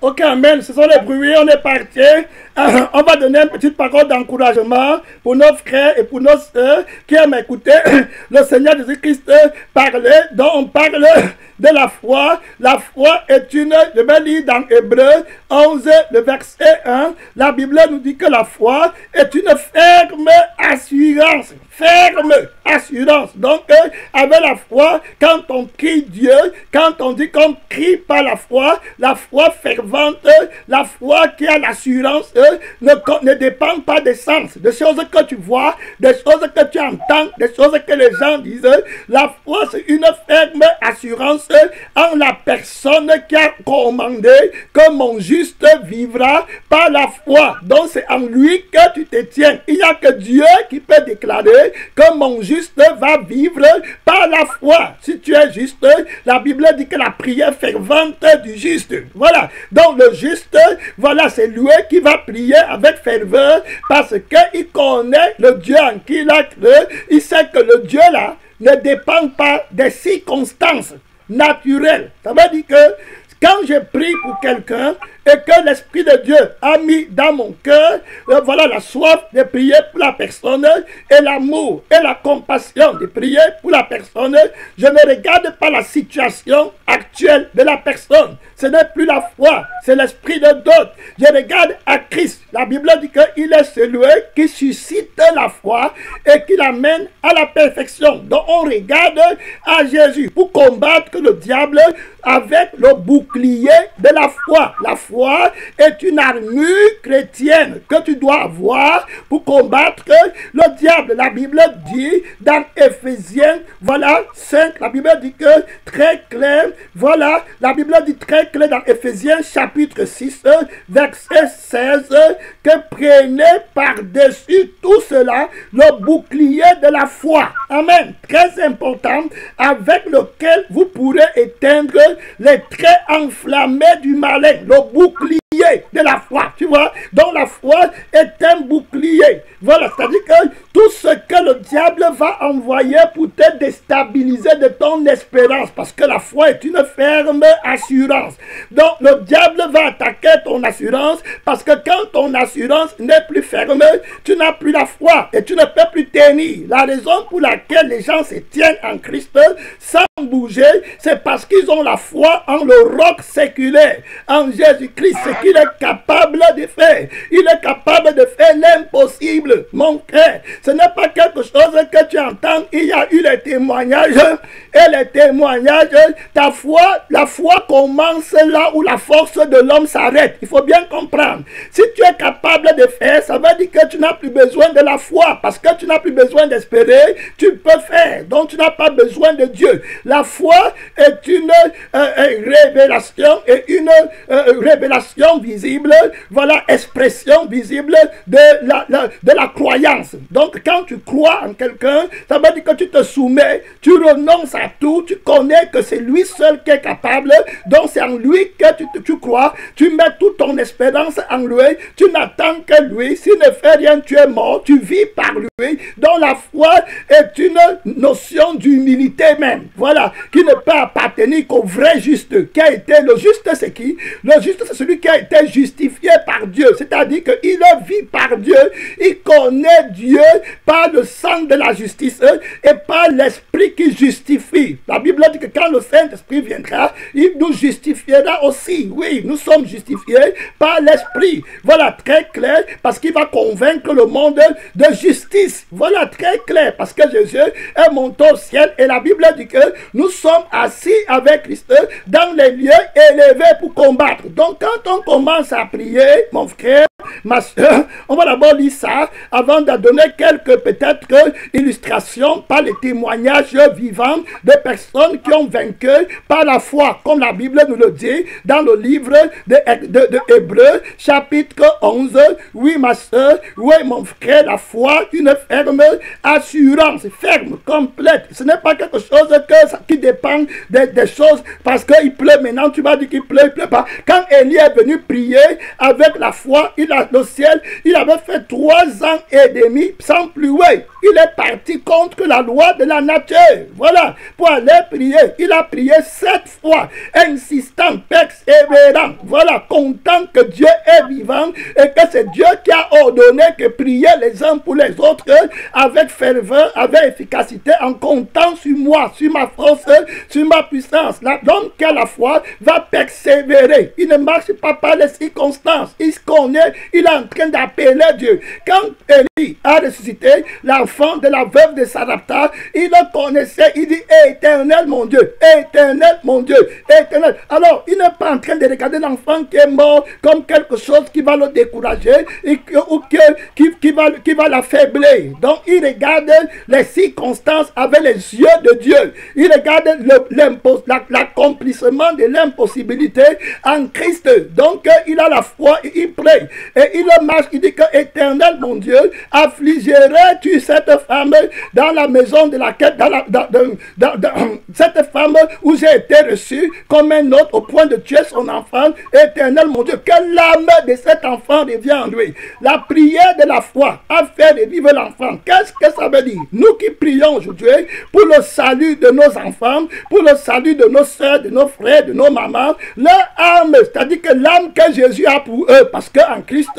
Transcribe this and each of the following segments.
Ok, amen. Ce sont les bruits, on est parti. On va donner une petite parole d'encouragement pour nos frères et pour nos sœurs qui aiment écouter le Seigneur Jésus-Christ parler, dont on parle de la foi. La foi est une, je vais lire dans Hébreux 11, le verset 1. La Bible nous dit que la foi est une ferme assurance. Ferme assurance. Donc, avec la foi, quand on crie Dieu, quand on dit qu'on crie par la foi fervente, la foi qui a l'assurance, ne dépend pas des sens, des choses que tu vois, des choses que tu entends, des choses que les gens disent. La foi, c'est une ferme assurance en la personne qui a commandé que mon juste vivra par la foi. Donc, c'est en lui que tu te tiens. Il n'y a que Dieu qui peut déclarer que mon juste va vivre par la foi. Si tu es juste, la Bible dit que la prière fervente du juste. Voilà. Donc, le juste, voilà, c'est lui qui va prier avec ferveur parce qu'il connaît le Dieu en qui il a cru. Il sait que le Dieu là ne dépend pas des circonstances naturelles. Ça veut dire que quand je prie pour quelqu'un et que l'Esprit de Dieu a mis dans mon cœur, voilà la soif de prier pour la personne et l'amour et la compassion de prier pour la personne, je ne regarde pas la situation actuelle de la personne. Ce n'est plus la foi, c'est l'esprit de Dieu. Je regarde à Christ. La Bible dit qu'il est celui qui suscite la foi et qui l'amène à la perfection. Donc on regarde à Jésus pour combattre le diable avec le bouclier de la foi. La foi est une armure chrétienne que tu dois avoir pour combattre le diable. La Bible dit dans Éphésiens, voilà, 5, la Bible dit que très clair, voilà, la Bible dit très clair dans Éphésiens chapitre 6, verset 16, que prenez par-dessus tout cela le bouclier de la foi. Amen. Très important, avec lequel vous pourrez éteindre les traits enflammés du malin. Le bouclier de la foi, tu vois. Donc la foi est un bouclier. Voilà, c'est-à-dire que tout ce que le diable va envoyer pour te déstabiliser de ton espérance, parce que la foi est une ferme assurance. Donc le diable va attaquer ton assurance, parce que quand ton assurance n'est plus ferme, tu n'as plus la foi et tu ne peux plus tenir. La raison pour laquelle les gens se tiennent en Christ sans bouger, c'est parce qu'ils ont la foi en le roc séculaire, en Jésus-Christ, ce qu'il est capable de faire. Il est capable de faire l'impossible, mon frère. Ce n'est pas quelque chose que tu entends. Il y a eu les témoignages, et les témoignages, ta foi, la foi commence là où la force de l'homme s'arrête. Il faut bien comprendre. Si tu es capable de faire, ça veut dire que tu n'as plus besoin de la foi, parce que tu n'as plus besoin d'espérer, tu peux faire. Donc tu n'as pas besoin de Dieu. La foi est une révélation et une révélation visible, voilà, expression visible de la croyance. Donc quand tu crois en quelqu'un, ça veut dire que tu te soumets, tu renonces à tout, tu connais que c'est lui seul qui est capable, donc c'est en lui que tu crois, tu mets toute ton espérance en lui, tu n'attends que lui, s'il ne fait rien, tu es mort, tu vis par lui. Donc la foi est une notion d'humilité même, voilà, qui ne peut appartenir qu'au vrai juste, qui a été le juste. C'est qui? Le juste, c'est celui qui a été justifié par Dieu, c'est-à-dire qu'il vit par Dieu, il connaît Dieu par le sang de la justice et par l'esprit qui justifie. La Bible dit que quand le Saint-Esprit viendra, il nous justifiera aussi. Oui, nous sommes justifiés par l'esprit. Voilà, très clair, parce qu'il va convaincre le monde de justice. Voilà, très clair, parce que Jésus est monté au ciel et la Bible dit que nous sommes assis avec Christ dans les lieux élevés pour combattre. Donc quand on commence à prier, mon frère, ma soeur, on va d'abord lire ça avant de donner quelques peut-être illustrations par les témoignages vivants de personnes qui ont vaincu par la foi, comme la Bible nous le dit dans le livre de Hébreux chapitre 11. Oui ma soeur, oui mon frère, la foi, une ferme assurance, ferme, complète. Ce n'est pas quelque chose qui dépend des choses, parce qu'il pleut maintenant, tu vas dire qu'il pleut, il pleut pas. Quand Élie est venu prier avec la foi, le ciel, il avait fait 3 ans et demi sans n'étant plus ouais, il est parti contre la loi de la nature. Voilà, pour aller prier. Il a prié 7 fois, insistant, persévérant. Voilà, content que Dieu est vivant et que c'est Dieu qui a ordonné que prier les uns pour les autres avec ferveur, avec efficacité, en comptant sur moi, sur ma force, sur ma puissance. L'homme qui a la foi va persévérer. Il ne marche pas par les circonstances. Il se connaît, il est en train d'appeler Dieu. Quand Élie a ressuscité l'enfant de la veuve de Sarepta, il le connaissait, il dit éternel mon Dieu, éternel mon Dieu, éternel. Alors, il n'est pas en train de regarder l'enfant qui est mort comme quelque chose qui va le décourager ou qui va l'affaiblir. Donc, il regarde les circonstances avec les yeux de Dieu. Il regarde l'accomplissement de l'impossibilité en Christ. Donc, il a la foi et il prie. Et il marche, il dit que éternel mon Dieu, affligerais-tu cette femme dans la maison de laquelle, cette femme où j'ai été reçu comme un autre au point de tuer son enfant, éternel mon Dieu, que l'âme de cet enfant revient en lui. La prière de la foi a fait revivre l'enfant. Qu'est-ce que ça veut dire? Nous qui prions aujourd'hui pour le salut de nos enfants, pour le salut de nos soeurs, de nos frères, de nos mamans, leur âme, c'est-à-dire que l'âme que Jésus a pour eux, parce qu'en Christ,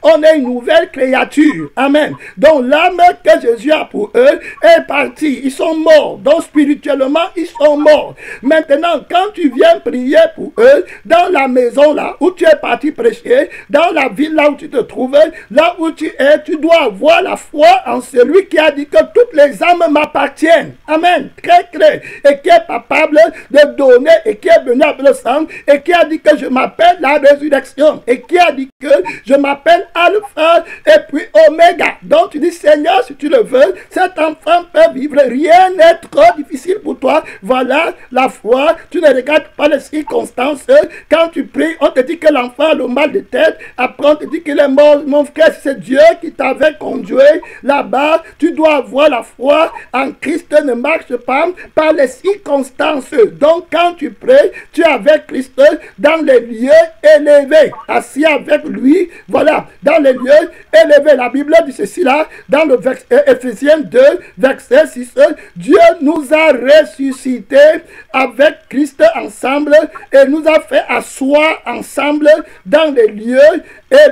on est une nouvelle créature. Amen. Donc l'âme que Jésus a pour eux est partie. Ils sont morts. Donc spirituellement, ils sont morts. Maintenant, quand tu viens prier pour eux, dans la maison là où tu es parti prêcher, dans la ville là où tu te trouves, là où tu es, tu dois avoir la foi en celui qui a dit que toutes les âmes m'appartiennent. Amen. Très clair. Et qui est capable de donner et qui est venu avec le sang et qui a dit que je m'appelle la résurrection et qui a dit que je m'appelle Alpha et puis Oméga. Donc tu dis Seigneur, si tu le veux, cet enfant peut vivre. Rien n'est trop difficile pour toi. Voilà la foi. Tu ne regardes pas les circonstances. Quand tu pries, on te dit que l'enfant a le mal de tête. Après on te dit qu'il est mort. Mon frère, c'est Dieu qui t'avait conduit là-bas. Tu dois avoir la foi en Christ. Ne marche pas par les circonstances. Donc quand tu pries, tu es avec Christ dans les lieux élevés, assis avec lui, voilà, dans les lieux élevés. La Bible dit ceci là, dans le Éphésiens 2, verset 6, Dieu nous a ressuscités avec Christ ensemble et nous a fait asseoir ensemble dans les lieux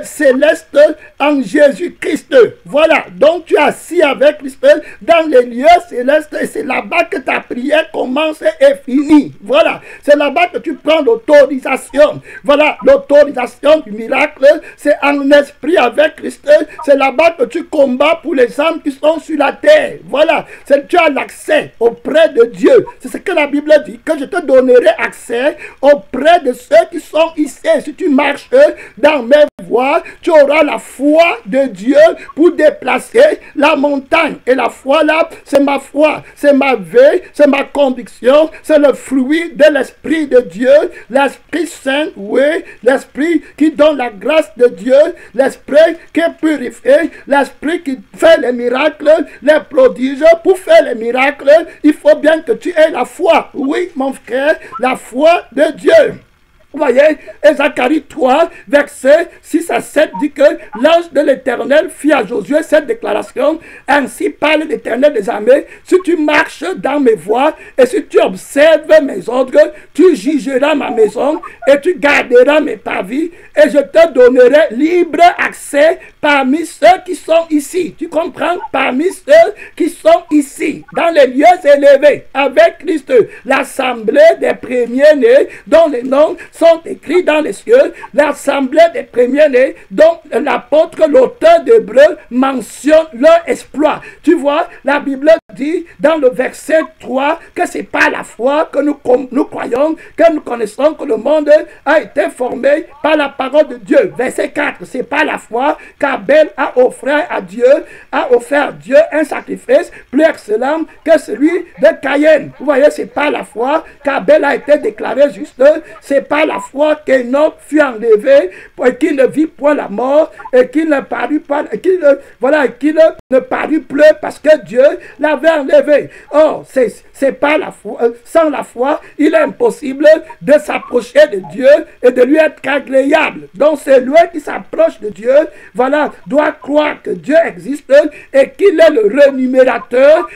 célestes en Jésus-Christ. Voilà, donc tu es assis avec Christ dans les lieux célestes et c'est là-bas que ta prière commence et finit. Voilà, c'est là-bas que tu prends l'autorisation. Voilà, l'autorisation du miracle, c'est en esprit avec Christ. C'est là-bas que tu combats pour les âmes qui sont sur la terre. Voilà, tu as l'accès auprès de Dieu. C'est ce que la Bible dit, que je te donnerai accès auprès de ceux qui sont ici. Si tu marches dans mes voies, tu auras la foi de Dieu pour déplacer la montagne. Et la foi là, c'est ma foi, c'est ma vie, c'est ma conviction, c'est le fruit de l'Esprit de Dieu, l'Esprit Saint, oui, l'Esprit qui donne la grâce de Dieu, l'Esprit qui est purifié, l'Esprit qui fait les miracles, les prodiges. Pour faire les miracles, il faut bien que tu aies la foi. Oui, mon frère, la foi de Dieu. Vous voyez, et Zacharie 3, verset 6 à 7 dit que l'ange de l'Éternel fit à Josué cette déclaration. Ainsi parle l'Éternel des armées. Si tu marches dans mes voies et si tu observes mes ordres, tu jugeras ma maison et tu garderas mes parvis et je te donnerai libre accès parmi ceux qui sont ici. Tu comprends? Parmi ceux qui sont ici, dans les lieux élevés, avec Christ, l'assemblée des premiers-nés dont les noms sont écrits dans les cieux, l'assemblée des premiers-nés dont l'apôtre, l'auteur d'Hébreux mentionne leur exploit. Tu vois, la Bible dit dans le verset 3 que c'est pas la foi que nous croyons, que nous connaissons que le monde a été formé par la parole de Dieu. Verset 4, c'est pas la foi qu'Abel a offert à Dieu un sacrifice plus excellent que celui de Caïn. Vous voyez, c'est pas la foi qu'Abel a été déclaré juste, c'est pas la la foi qu'Enoch fut enlevé, et qu'il ne vit point la mort, et qu'il ne parut pas, qu'il ne parut plus parce que Dieu l'avait enlevé. Or, c'est pas la foi, sans la foi, il est impossible de s'approcher de Dieu et de lui être agréable. Donc, c'est lui qui s'approche de Dieu, voilà, doit croire que Dieu existe et qu'il est le rémunérateur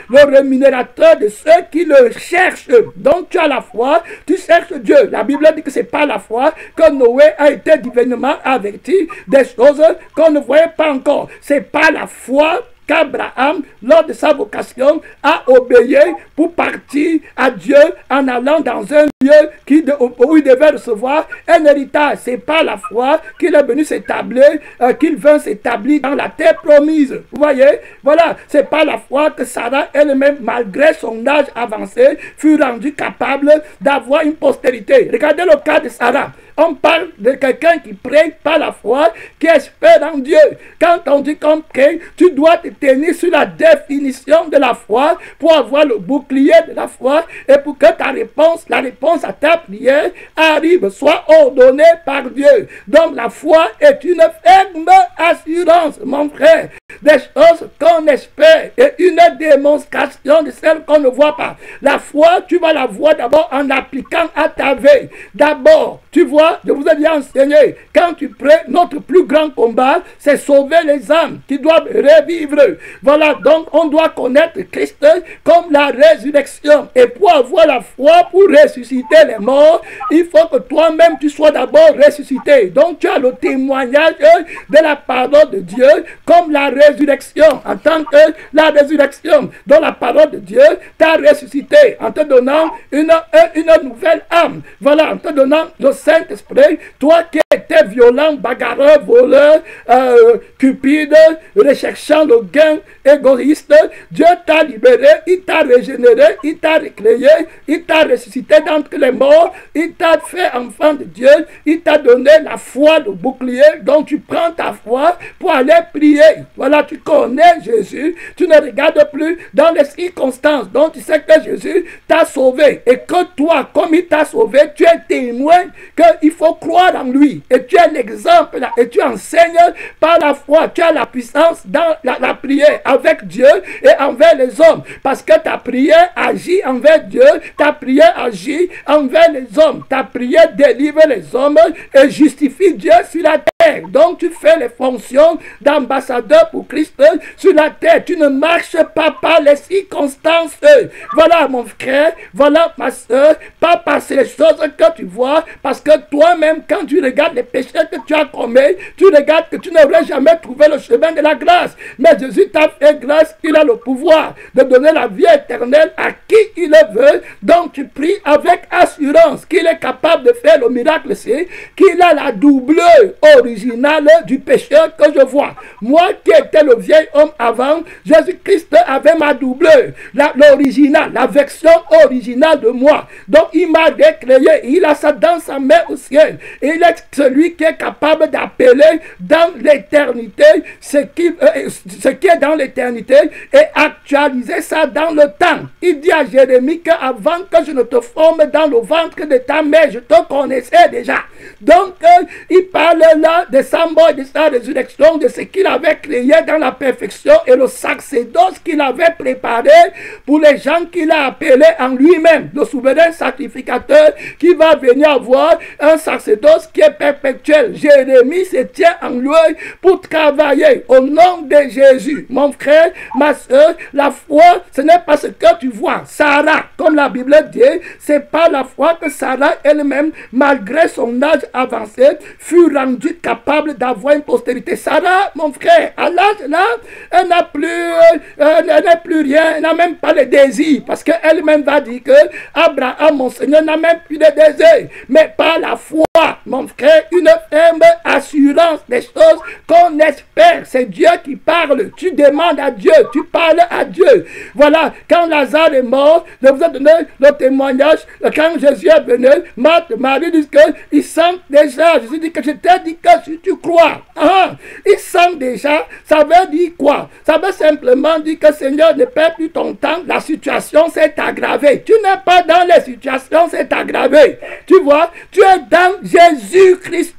de ceux qui le cherchent. Donc, tu as la foi, tu cherches Dieu. La Bible dit que c'est pas la foi que Noé a été divinement averti des choses qu'on ne voyait pas encore. C'est pas la foi qu'Abraham, lors de sa vocation, a obéi pour partir à Dieu en allant dans un lieu où il devait recevoir un héritage. C'est pas la foi qu'il est venu s'établir, qu'il vint s'établir dans la terre promise. Vous voyez? Voilà, c'est pas la foi que Sarah elle-même, malgré son âge avancé, fut rendue capable d'avoir une postérité. Regardez le cas de Sarah. On parle de quelqu'un qui prie par la foi, qui espère en Dieu. Quand on dit qu'on prie, tu dois te tenir sur la définition de la foi pour avoir le bouclier de la foi et pour que la réponse à ta prière arrive, soit ordonnée par Dieu. Donc la foi est une ferme assurance, mon frère, des choses qu'on espère et une démonstration de celles qu'on ne voit pas. La foi, tu vas la voir d'abord en appliquant à ta vie. D'abord, tu vois, je vous ai bien enseigné, quand tu pries, notre plus grand combat, c'est sauver les âmes qui doivent revivre. Voilà, donc on doit connaître Christ comme la résurrection. Et pour avoir la foi, pour ressusciter les morts, il faut que toi-même tu sois d'abord ressuscité. Donc tu as le témoignage de la parole de Dieu comme la résurrection, en tant que la résurrection. Donc la parole de Dieu t'a ressuscité en te donnant une nouvelle âme. Voilà, en te donnant le Saint-Esprit, toi qui étais violent, bagarreur, voleur, cupide, recherchant le gain, égoïste, Dieu t'a libéré, il t'a régénéré, il t'a recréé, il t'a ressuscité d'entre les morts, il t'a fait enfant de Dieu, il t'a donné la foi, le bouclier, donc tu prends ta foi pour aller prier. Voilà, tu connais Jésus, tu ne regardes plus dans les circonstances, donc tu sais que Jésus t'a sauvé et que toi, comme il t'a sauvé, tu es témoin qu'il faut croire en lui et tu es l'exemple et tu enseignes par la foi, tu as la puissance dans la prière avec Dieu et envers les hommes, parce que ta prière agit envers Dieu, ta prière agit envers les hommes, ta prière délivre les hommes et justifie Dieu sur la terre. Donc tu fais les fonctions d'ambassadeur pour Christ sur la terre, tu ne marches pas par les circonstances. Voilà mon frère, voilà ma soeur, pas par ces choses que tu vois, parce que toi-même quand tu regardes les péchés que tu as commis, tu regardes que tu n'aurais jamais trouvé le chemin de la grâce, mais Jésus t'a fait grâce, il a le pouvoir de donner la vie éternelle à qui il le veut. Donc tu pries avec assurance qu'il est capable de faire le miracle, c'est qu'il a la doublure originale du pécheur que je vois. Moi qui étais le vieil homme avant, Jésus-Christ avait ma doublure, l'original, la version originale de moi. Donc il m'a recréé, il a ça dans sa main au ciel. Il est celui qui est capable d'appeler dans l'éternité ce qui est dans l'éternité et actualiser ça dans le temps. Il dit à Jérémie qu'avant que je ne te forme dans le ventre de ta mère, je te connaissais déjà. Donc, il parle là de sa mort et de sa résurrection, de ce qu'il avait créé dans la perfection et le sacerdoce qu'il avait préparé pour les gens qu'il a appelés en lui-même, le souverain sacrificateur qui va venir avoir un sacerdoce qui est perpétuel. Jérémie se tient en lui pour travailler au nom de Jésus. Mon frère, ma soeur, la foi, ce n'est pas ce que tu vois. Sarah, comme la Bible dit, c'est pas la foi que Sarah elle-même, malgré son âge avancé, fut rendue capable d'avoir une postérité. Sarah, mon frère, à l'âge là, elle n'a plus rien, elle n'a même pas le désir, parce qu'elle-même va dire que Abraham, mon Seigneur, n'a même plus de désir, mais par la foi, mon frère, une ferme assurance des choses qu'on espère. C'est Dieu qui parle. Tu demandes à Dieu, tu parles à Dieu. Voilà, quand Lazare est mort, je vous ai donné le témoignage, quand Jésus est venu, Marthe, Marie disent qu'ils sentent déjà. Jésus dit que je t'ai dit que si tu crois, ils sentent déjà, ça veut dire quoi? Ça veut simplement dire que Seigneur, ne perds plus ton temps, la situation s'est aggravée. Tu n'es pas dans les situations, c'est aggravé. Tu vois, tu es dans Jésus-Christ,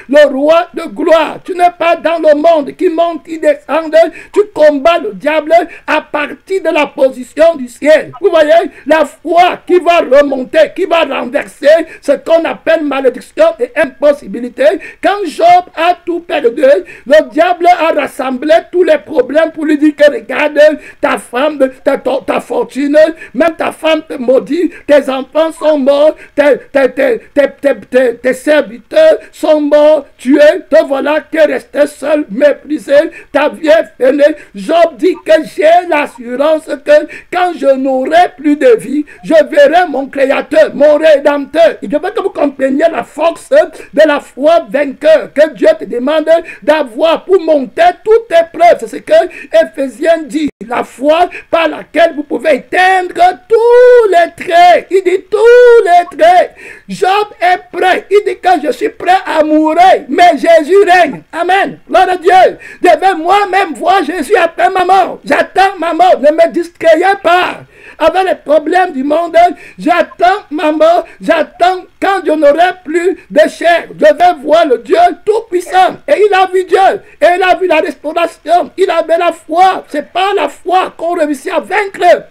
le roi de gloire. Tu n'es pas dans le monde qui monte, qui descend. Tu combats le diable à partir de la position du ciel. Vous voyez, la foi qui va remonter, qui va renverser ce qu'on appelle malédiction et impossibilité. Quand Job a tout perdu, le diable a rassemblé tous les problèmes pour lui dire que regarde, ta femme, ta fortune, même ta femme te maudit, tes enfants sont morts, tes serviteurs sont morts, tués, te voilà que resté seul, méprisé, ta vie est finie. Job dit que j'ai l'assurance que quand je n'aurai plus de vie, je verrai mon Créateur, mon Rédempteur. Il veut que vous compreniez la force de la foi vainqueur que Dieu te demande d'avoir pour monter toute épreuve. C'est ce que Éphésiens dit. La foi par laquelle vous pouvez éteindre tous les traits. Il dit tous les traits. Job est prêt. Il dit que je suis prêt à mourir, mais Jésus règne. Amen. Gloire à Dieu. Je vais moi-même voir Jésus après ma mort. J'attends ma mort. Ne me distrayez pas avec les problèmes du monde. J'attends ma mort. J'attends quand je n'aurai plus de chair. Je vais voir le Dieu tout-puissant. Et il a vu Dieu. Et il a vu la restauration. Il avait la foi. C'est pas la foi qu'on réussit à vaincre.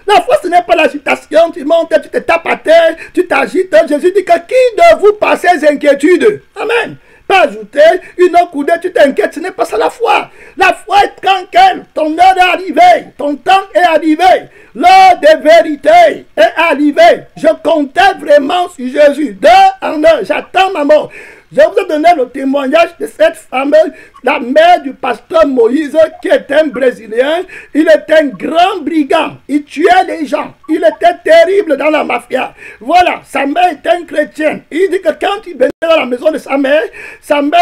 La foi, ce n'est pas l'agitation. Tu montes, tu te tapes à terre, tu t'agites. Jésus dit que qui de vous passe ces inquiétudes? Amen. Pas ajouter une coudée, tu t'inquiètes, ce n'est pas ça la foi. La foi est tranquille, ton heure est arrivée, ton temps est arrivé, l'heure de vérité est arrivée. Je comptais vraiment sur Jésus, d'heure en heure, j'attends ma mort. Je vous ai donné le témoignage de cette femme, la mère du pasteur Moïse, qui était un Brésilien. Il était un grand brigand. Il tuait les gens. Il était terrible dans la mafia. Voilà, sa mère était une chrétienne. Il dit que quand il venait dans la maison de sa mère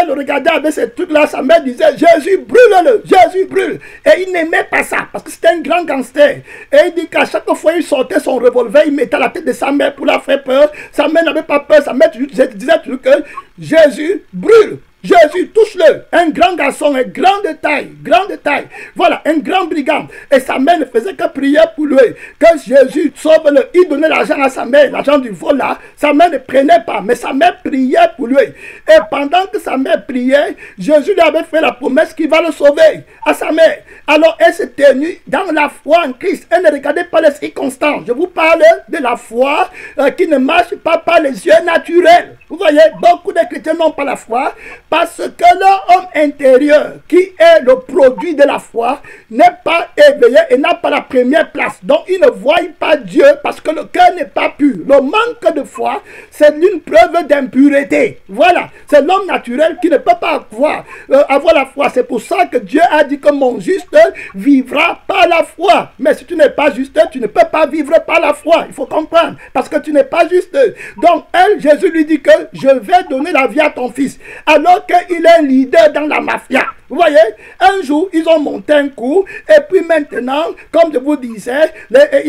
le regardait avec ces trucs-là. Sa mère disait, Jésus, brûle-le, Jésus, brûle. Et il n'aimait pas ça, parce que c'était un grand gangster. Et il dit qu'à chaque fois il sortait son revolver, il mettait à la tête de sa mère pour la faire peur. Sa mère n'avait pas peur. Sa mère disait toujours que Jésus brûle. Jésus, touche-le. Un grand garçon, un grand détail, grand détail. Voilà, un grand brigand. Et sa mère ne faisait que prier pour lui. Que Jésus sauve-le. Il donnait l'argent à sa mère, l'argent du vol là. Sa mère ne prenait pas, mais sa mère priait pour lui. Et pendant que sa mère priait, Jésus lui avait fait la promesse qu'il va le sauver à sa mère. Alors elle s'est tenue dans la foi en Christ. Elle ne regardait pas les circonstances. Je vous parle de la foi qui ne marche pas par les yeux naturels. Vous voyez, beaucoup de chrétiens n'ont pas la foi parce que leur homme intérieur, qui est le produit de la foi, n'est pas éveillé et n'a pas la première place. Donc, ils ne voient pas Dieu parce que le cœur n'est pas pur. Le manque de foi, c'est une preuve d'impureté. Voilà, c'est l'homme naturel qui ne peut pas avoir la foi. C'est pour ça que Dieu a dit que mon juste vivra par la foi. Mais si tu n'es pas juste, tu ne peux pas vivre par la foi. Il faut comprendre, parce que tu n'es pas juste. Donc, Jésus lui dit que je vais donner la vie à ton fils. Alors qu'il est un leader dans la mafia. Vous voyez, un jour, ils ont monté un coup, et puis maintenant, comme je vous disais,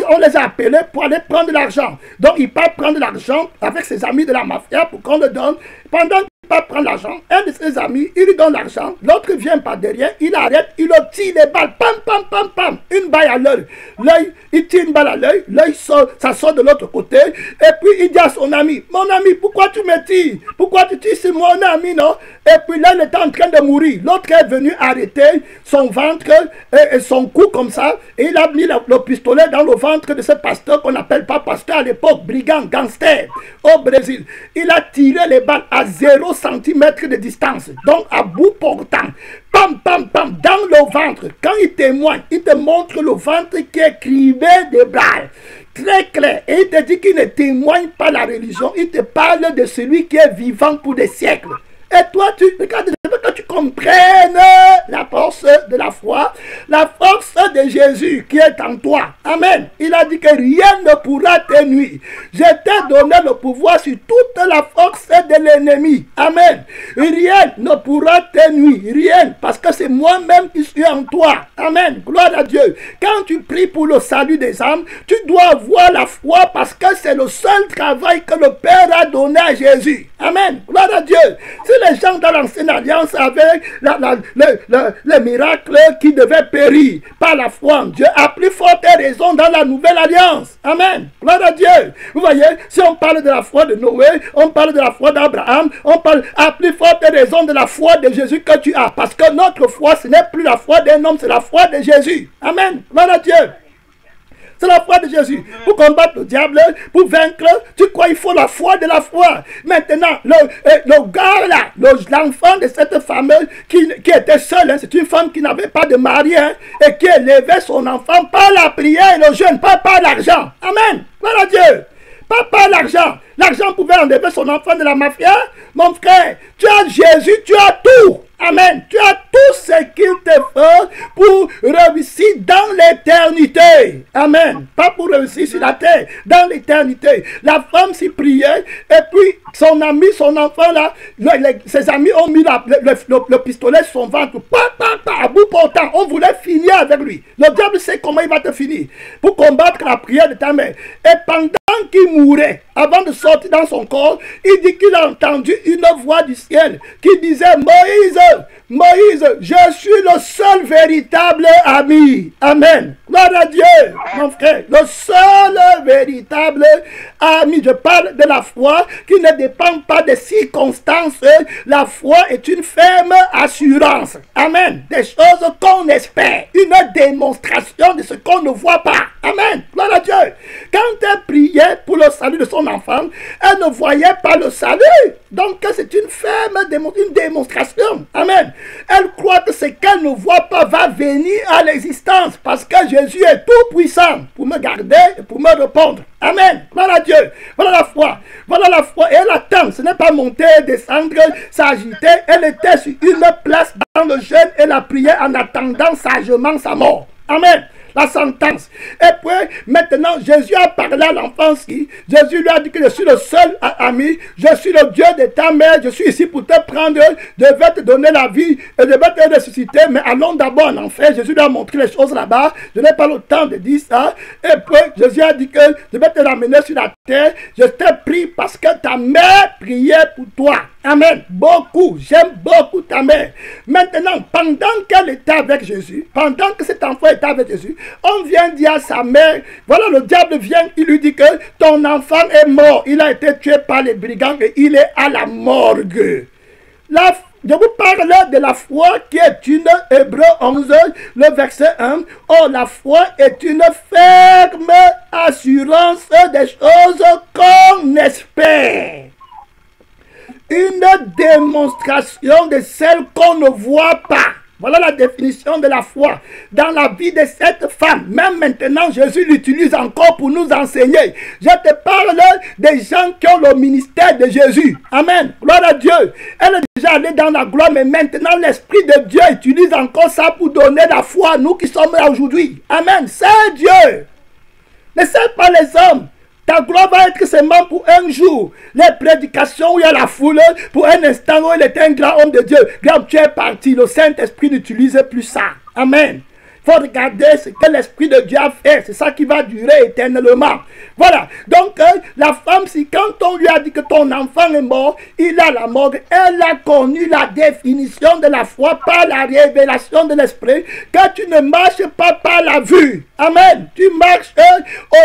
on les a appelés pour aller prendre l'argent. Donc, il part prendre l'argent avec ses amis de la mafia pour qu'on le donne. Pendant qu'il part prendre l'argent, un de ses amis, il lui donne l'argent, l'autre vient par derrière, il arrête, il le tire les balles, pam, pam, pam, pam, une balle à l'œil. L'œil, il tire une balle à l'œil, l'œil sort, ça sort de l'autre côté, et puis il dit à son ami, mon ami, pourquoi tu me tires? Pourquoi tu tires sur mon ami, non? Et puis là, il était en train de mourir. L'autre est venu arrêter son ventre et son cou comme ça, et il a mis le pistolet dans le ventre de ce pasteur qu'on n'appelle pas pasteur à l'époque, brigand, gangster, au Brésil. Il a tiré les balles à 0 cm de distance, donc à bout portant. Pam, pam, pam, dans le ventre. Quand il témoigne, il te montre le ventre qui est crivé de balles. Très clair. Et il te dit qu'il ne témoigne pas la religion. Il te parle de celui qui est vivant pour des siècles. Et toi, regarde, je veux que tu comprennes la force de la foi, la force de Jésus qui est en toi. Amen. Il a dit que rien ne pourra te nuire. Je t'ai donné le pouvoir sur toute la force de l'ennemi. Amen. Rien ne pourra te nuire. Rien. Parce que c'est moi-même qui suis en toi. Amen. Gloire à Dieu. Quand tu pries pour le salut des âmes, tu dois avoir la foi parce que c'est le seul travail que le Père a donné à Jésus. Amen. Gloire à Dieu. Si les gens dans l'ancienne alliance avaient avait le miracle qui devait périr par la foi en Dieu, à plus forte raison dans la nouvelle alliance. Amen. Gloire à Dieu. Vous voyez, si on parle de la foi de Noé, on parle de la foi d'Abraham, on parle à plus forte raison de la foi de Jésus que tu as. Parce que notre foi, ce n'est plus la foi d'un homme, c'est la foi de Jésus. Amen. Gloire à Dieu. C'est la foi de Jésus. Pour combattre le diable, pour vaincre, tu crois il faut la foi de la foi. Maintenant, le gars là, l'enfant de cette femme qui était seule, hein, c'est une femme qui n'avait pas de mari, hein, et qui élevait son enfant par la prière et le jeûne, pas par l'argent. Amen. Gloire à Dieu. Pas par l'argent. L'argent pouvait enlever son enfant de la mafia. Mon frère, tu as Jésus, tu as tout. Amen. Tu as tout ce qu'il te faut pour réussir dans l'éternité. Amen. Pas pour réussir sur la terre, dans l'éternité. La femme s'y priait et puis son ami, son enfant là, ses amis ont mis le pistolet sur son ventre. À bout portant, on voulait finir avec lui. Le diable sait comment il va te finir. Pour combattre la prière de ta mère. Et pendant qu'il mourait, avant de sortir dans son corps, il dit qu'il a entendu une voix du ciel qui disait: Moïse, Moïse, je suis le seul véritable ami. Amen. Gloire à Dieu, mon frère. Le seul véritable ami. Je parle de la foi qui ne dépend pas des circonstances. La foi est une ferme assurance. Amen. Des choses qu'on espère. Une démonstration de ce qu'on ne voit pas. Amen. Gloire à Dieu. Quand elle priait pour le salut de son enfant, elle ne voyait pas le salut. Donc c'est une ferme démonstration. Amen. Elle croit que ce qu'elle ne voit pas va venir à l'existence parce que Jésus est tout puissant pour me garder et pour me répondre. Amen. Voilà Dieu. Voilà la foi. Voilà la foi. Et elle attend. Ce n'est pas monter, descendre, s'agiter. Elle était sur une place dans le jeûne et la prière en attendant sagement sa mort. Amen. La sentence. Et puis, maintenant, Jésus a parlé à l'enfant. Jésus lui a dit que je suis le seul ami. Je suis le Dieu de ta mère. Je suis ici pour te prendre. Je vais te donner la vie. Et je vais te ressusciter. Mais allons d'abord en enfer. Jésus lui a montré les choses là-bas. Je n'ai pas le temps de dire ça. Et puis, Jésus a dit que je vais te ramener sur la terre. Je t'ai pris parce que ta mère priait pour toi. Amen. Beaucoup. J'aime beaucoup ta mère. Maintenant, pendant qu'elle était avec Jésus, pendant que cet enfant était avec Jésus, on vient dire à sa mère, voilà, le diable vient, il lui dit que ton enfant est mort. Il a été tué par les brigands et il est à la morgue. Je vous parle de la foi qui est une, Hébreux 11, le verset 1. Oh, la foi est une ferme assurance des choses qu'on espère. Une démonstration de celles qu'on ne voit pas. Voilà la définition de la foi dans la vie de cette femme. Même maintenant, Jésus l'utilise encore pour nous enseigner. Je te parle des gens qui ont le ministère de Jésus. Amen. Gloire à Dieu. Elle est déjà allée dans la gloire, mais maintenant l'Esprit de Dieu utilise encore ça pour donner la foi à nous qui sommes là aujourd'hui. Amen. C'est Dieu. Ne c'est pas les hommes. Ta gloire va être seulement pour un jour. Les prédications où il y a la foule, pour un instant où il est un grand homme de Dieu. Quand tu es parti, le Saint-Esprit n'utilise plus ça. Amen. Il faut regarder ce que l'Esprit de Dieu a fait. C'est ça qui va durer éternellement. Voilà. Donc, la femme, si quand on lui a dit que ton enfant est mort, il a la morgue. Elle a connu la définition de la foi par la révélation de l'Esprit. Que tu ne marches pas par la vue. Amen. Tu marches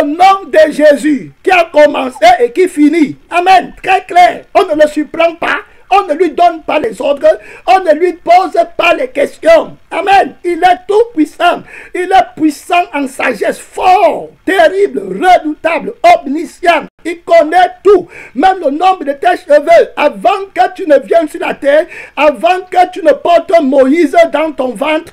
au nom de Jésus qui a commencé et qui finit. Amen. Très clair. On ne le surprend pas. On ne lui donne pas les ordres. On ne lui pose pas les questions. Amen. Il est tout puissant. Il est puissant en sagesse, fort, terrible, redoutable, omniscient. Il connaît tout. Même le nombre de tes cheveux. Avant que tu ne viennes sur la terre, avant que tu ne portes Moïse dans ton ventre,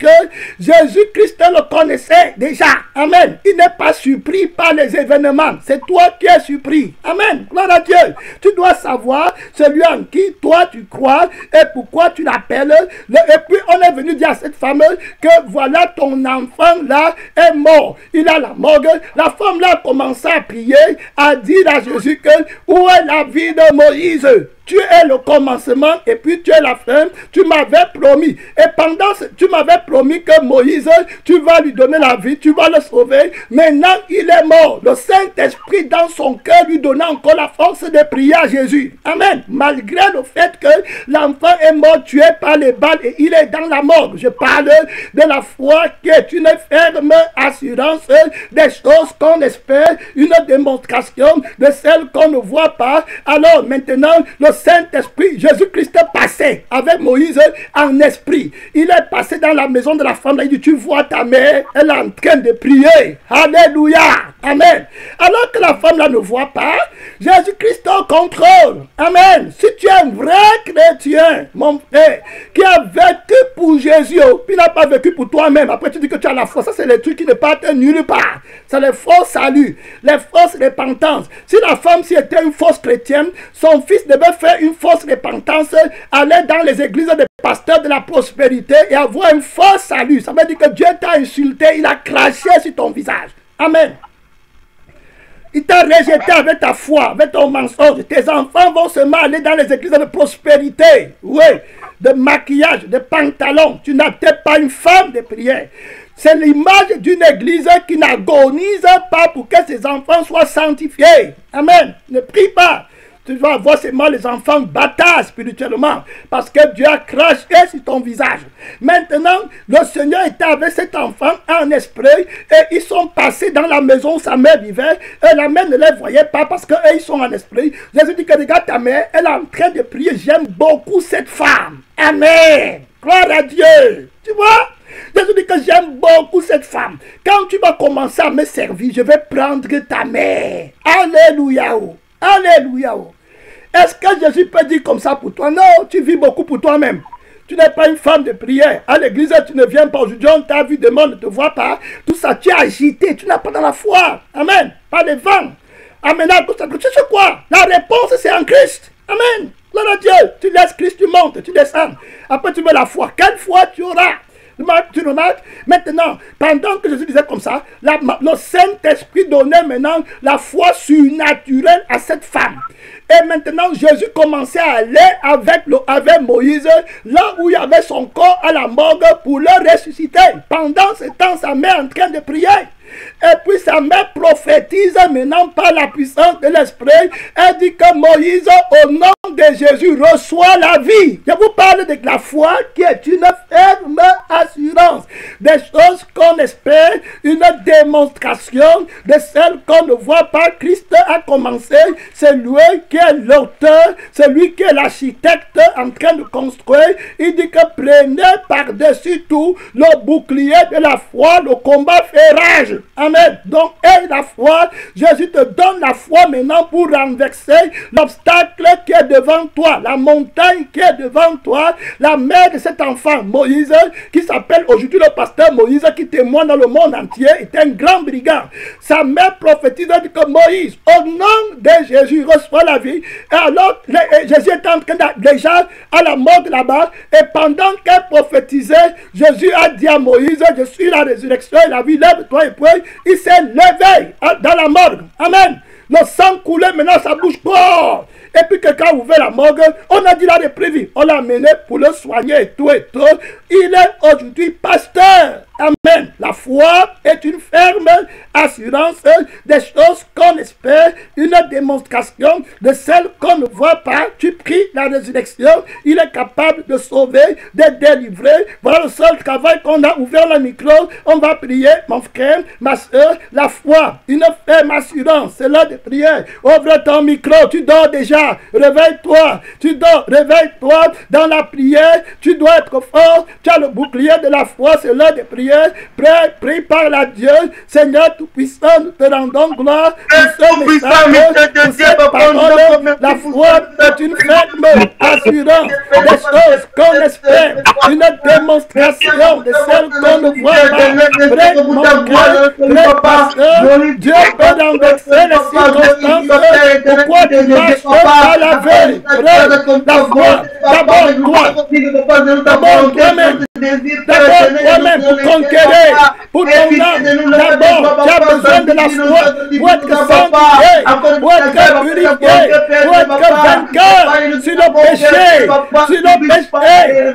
Jésus-Christ le connaissait déjà. Amen. Il n'est pas surpris par les événements. C'est toi qui es surpris. Amen. Gloire à Dieu. Tu dois savoir celui en qui toi tu crois et pourquoi tu l'appelles. Et puis on est venu dire à cette femme que voilà ton enfant là est mort. Il a la morgue. La femme là a commencé à prier, à dire à Jésus que où est la vie de Moïse? tu es le commencement et puis tu es la fin. Tu m'avais promis. Et pendant tu m'avais promis que Moïse, tu vas lui donner la vie, tu vas le sauver. Maintenant, il est mort. Le Saint-Esprit dans son cœur lui donna encore la force de prier à Jésus. Amen. Malgré le fait que l'enfant est mort, tué par les balles et il est dans la mort. Je parle de la foi qui est une ferme assurance des choses qu'on espère, une démonstration de celles qu'on ne voit pas. Alors maintenant, le Saint-Esprit, Jésus-Christ est passé avec Moïse en esprit. Il est passé dans la maison de la femme. Là, il dit, tu vois ta mère, elle est en train de prier. Alléluia. Amen. Alors que la femme là ne voit pas, Jésus-Christ au contrôle. Amen. Si tu es un vrai chrétien, mon frère, qui a vécu pour Jésus, puis n'a pas vécu pour toi-même, après tu dis que tu as la foi, ça c'est les trucs qui ne partent nulle part. C'est les faux saluts, les fausses repentances. Si la femme, si était une fausse chrétienne, son fils devait faire une fausse repentance, aller dans les églises des pasteurs de la prospérité et avoir un faux salut. Ça veut dire que Dieu t'a insulté, il a craché sur ton visage. Amen. Il t'a rejeté avec ta foi, avec ton mensonge. Tes enfants vont seulement aller dans les églises de prospérité. Oui, de maquillage, de pantalons. Tu n'es pas une femme de prière. C'est l'image d'une église qui n'agonise pas pour que ses enfants soient sanctifiés. Amen. Ne prie pas. Tu vas voir seulement les enfants bâtards spirituellement parce que Dieu a craché sur ton visage. Maintenant, le Seigneur était avec cet enfant en esprit et ils sont passés dans la maison où sa mère vivait et la mère ne les voyait pas parce qu'eux ils sont en esprit. Jésus dit que regarde ta mère, elle est en train de prier. J'aime beaucoup cette femme. Amen. Gloire à Dieu. Tu vois? Jésus dit que j'aime beaucoup cette femme. Quand tu vas commencer à me servir, je vais prendre ta mère. Alléluia. Alléluia. Est-ce que Jésus peut dire comme ça pour toi? Non, tu vis beaucoup pour toi-même. Tu n'es pas une femme de prière. À l'église, tu ne viens pas aujourd'hui. On t'a vu, demain, on ne te voit pas. Tout ça, tu es agité. Tu n'as pas dans la foi. Amen. Pas de vent. Amen. Tout ça. Tu sais quoi? La réponse, c'est en Christ. Amen. Gloire à Dieu. Tu laisses Christ, tu montes, tu descends. Après, tu mets la foi. Quelle foi tu auras? Tu remarques? Maintenant, pendant que Jésus disait comme ça, le Saint-Esprit donnait maintenant la foi surnaturelle à cette femme. Et maintenant, Jésus commençait à aller avec Moïse, là où il y avait son corps à la morgue pour le ressusciter. Pendant ce temps, sa mère est en train de prier. Et puis sa mère prophétise maintenant par la puissance de l'Esprit. Elle dit que Moïse, au nom de Jésus, reçoit la vie. Je vous parle de la foi qui est une ferme assurance. Des choses qu'on espère, une démonstration de celles qu'on ne voit pas. Christ a commencé. C'est lui qui est l'auteur, c'est lui qui est l'architecte en train de construire. Il dit que prenez par-dessus tout le bouclier de la foi, le combat fait rage. Amen. Donc, aie la foi. Jésus te donne la foi maintenant pour renverser l'obstacle qui est devant toi, la montagne qui est devant toi. La mère de cet enfant, Moïse, qui s'appelle aujourd'hui le pasteur Moïse, qui témoigne dans le monde entier, est un grand brigand. Sa mère prophétise que Moïse, au nom de Jésus, reçoit la vie. Et alors, Jésus est en train déjà à la mort là-bas. Et pendant qu'elle prophétisait, Jésus a dit à Moïse, je suis la résurrection et la vie, lève-toi et prie. Il s'est levé dans la morgue. Amen. Le sang coulait maintenant sa bouche. Oh! Et puis quelqu'un a ouvert la morgue. On a dit la reprévue. On l'a amené pour le soigner et tout et tout. Il est aujourd'hui pasteur. Amen. La foi est une ferme assurance des choses qu'on espère, une démonstration de celles qu'on ne voit pas. Tu pries la résurrection. Il est capable de sauver, de délivrer. Voilà le seul travail qu'on a ouvert le micro. On va prier, mon frère, ma soeur. La foi, une ferme assurance. C'est l'heure de prière. Ouvre ton micro. Tu dors déjà. Réveille-toi. Tu dors. Réveille-toi dans la prière. Tu dois être fort. Tu as le bouclier de la foi. C'est l'heure de prière. Prie par la Dieu. Seigneur Tout-Puissant, nous te rendons gloire pour ce message, pour cette parole. La foi est une ferme assurance des choses qu'on espère, une démonstration de celles qu'on ne voit pas. Près mon cœur, près pasteur, Dieu peut renverser les circonstances. Pourquoi tu marches pas la veille? Près la foi, d'abord toi, d'abord toi-même pour conquérir pour ton âme. D'abord, tu as besoin de la foi pour être sanctifié, pour être purifié, pour être vainqueur sur le péché,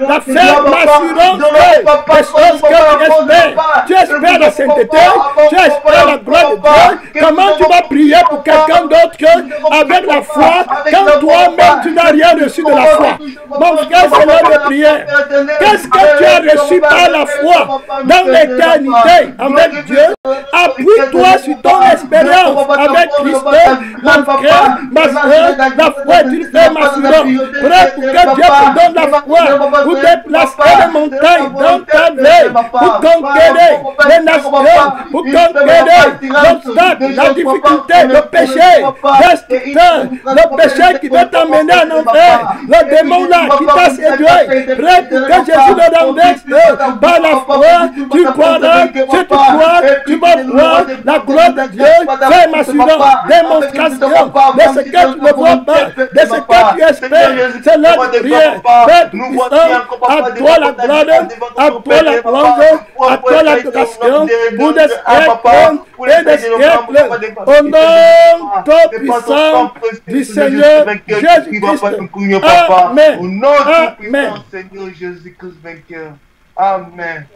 la ferme assurance des choses que tu espères. Tu espères la sainteté, tu espères la gloire de Dieu. Comment tu vas prier pour quelqu'un d'autre qu'avec la foi, quand toi-même tu n'as rien reçu de la foi? Mon frère, c'est l'heure de prière. Qu'est-ce que tu as reçu par la foi dans l'éternité avec Dieu? Appuie-toi sur ton expérience avec Christ. Mon frère, ma soeur, la foi est une ferme assurance. Prêt pour que Dieu te donne la foi pour déplacer les montagnes dans ta vie, pour conquérir les nations, pour conquérir l'obstacle, la difficulté, le péché, le péché qui veut t'amener en enfer, le démon là qui t'a séduit. Prêt pour que Jésus le renverse par la foi. Tu croiras, si tu crois, tu vas voir la gloire de Dieu. Fais ma démonstration de ce que tu ne vois pas, de ce que tu espères. C'est l'heure de prière. Père puissant, à toi la gloire, à toi la louange, à toi l'adoration, pour des siècles et des siècles. Au nom tout puissant du Seigneur Jésus-Christ. Amen. Au nom tout puissant, Seigneur Jésus-Christ vainqueur. Amen.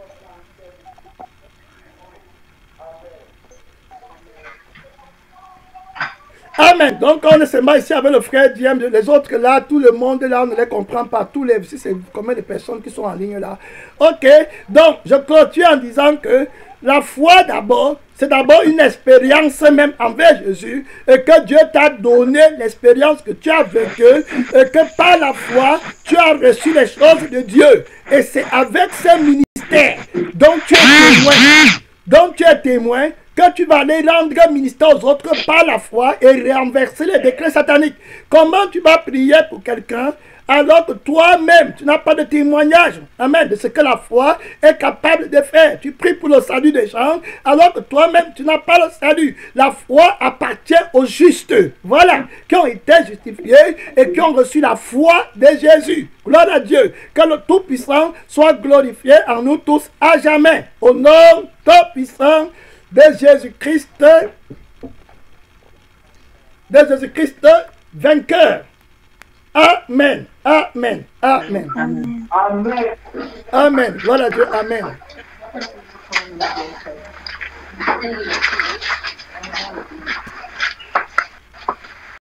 Amen. Donc, on est seulement ici avec le frère Diem. Les autres là, tout le monde là, on ne les comprend pas. Tous les, si c'est combien de personnes qui sont en ligne là. Ok. Donc, je continue en disant que la foi d'abord, c'est d'abord une expérience même envers Jésus. Et que Dieu t'a donné l'expérience que tu as vécue. Et que par la foi, tu as reçu les choses de Dieu. Et c'est avec ce ministère dont tu es témoin. Que tu vas aller rendre ministère aux autres par la foi et renverser les décrets sataniques. Comment tu vas prier pour quelqu'un alors que toi-même, tu n'as pas de témoignage, amen, de ce que la foi est capable de faire? Tu pries pour le salut des gens alors que toi-même, tu n'as pas le salut. La foi appartient aux justes, voilà, qui ont été justifiés et qui ont reçu la foi de Jésus. Gloire à Dieu. Que le Tout-Puissant soit glorifié en nous tous à jamais. Au nom Tout-Puissant de Jésus-Christ, vainqueur. Amen. Amen. Amen. Amen. Amen. Amen. Voilà Dieu. Amen.